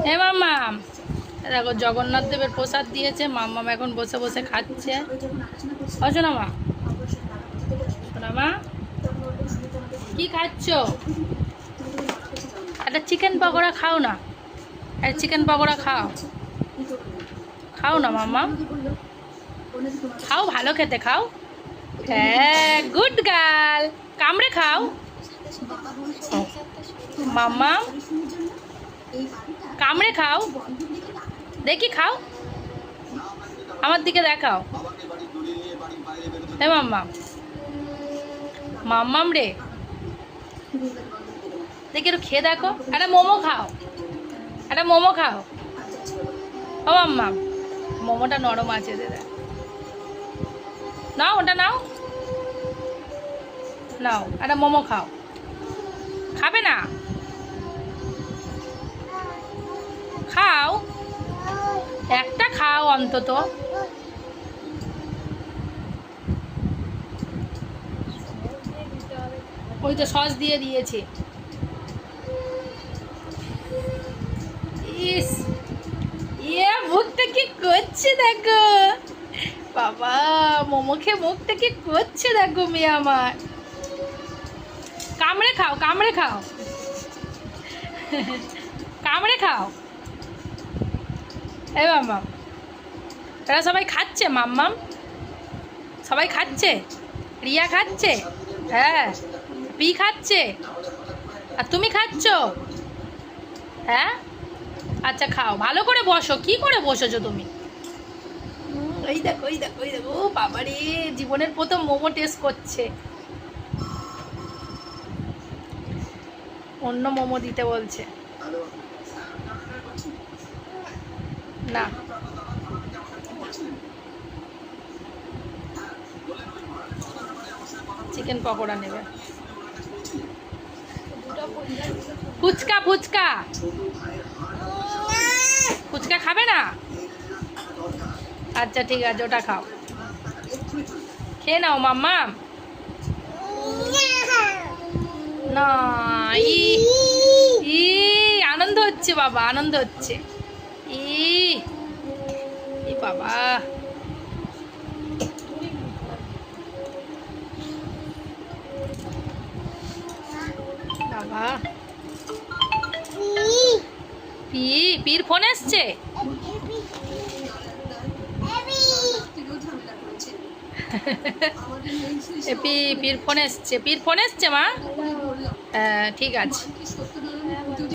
হে মাম্মাম, দেখো জগন্নাথ দেবের প্রসাদ দিয়েছে, মাম্মাম এখন বসে বসে খাচ্ছে। ও শোনা মা, শোনা মা, কি খাচ্ছ? একটা চিকেন পকোড়া খাও না, একটা চিকেন পকোড়া খাও, খাও না মাম্মাম, খাও, ভালো খেতে খাও। হ্যাঁ, গুড গার্ল, কামড়ে খাও মাম্মাম, কামড়ে খাও, দেখি খাও, আমার দিকে দেখাও। হে মাম্মাম, মাম্মাম রে, দেখি একটু খেয়ে দেখো, একটা মোমো খাও, একটা মোমো খাও। ও মাম্মাম, মোমোটা নরম আছে, দে দেখ, নাও ওটা নাও, নাও একটা মোমো খাও। খাবে না? খাও, একটা খাও অন্তত। ওই তো সস দিয়ে দিয়েছে। ইস, ইয়ে মুখটা কি করছে দেখো বাবা, মোমো খেয়ে মুখটা কি করছে দেখো মেয়ে আমার। কামড়ে খাও, কামড়ে খাও, কামড়ে খাও। এই মাম্মাম, এরা সবাই খাচ্ছে মাম্মাম, সবাই খাচ্ছে, রিয়া খাচ্ছে, হ্যাঁ, পি খাচ্ছে, আর তুমি খাচ্ছ? হ্যাঁ, আচ্ছা খাও, ভালো করে বসো, কি করে বসেছো তুমি? এই দেখো, এই দেখো, এই দেখো, ও বাবা রে, জীবনের প্রথম মোমো টেস্ট করছে। অন্য মোমো দিতে বলছে না, চিকেন পকোড়া নেবে। ফুচকা, ফুচকা, ফুচকা খাবে না? আচ্ছা ঠিক আছে, ওটা খাও, খেয়ে নাও মাম্মাম। না, ই আনন্দ হচ্ছে বাবা, আনন্দ হচ্ছে। ই বাবা, বাবা, পির ফোন এসছে। পির ফোন এসছে, পির ফোন এসছে মা। ঠিক আছে।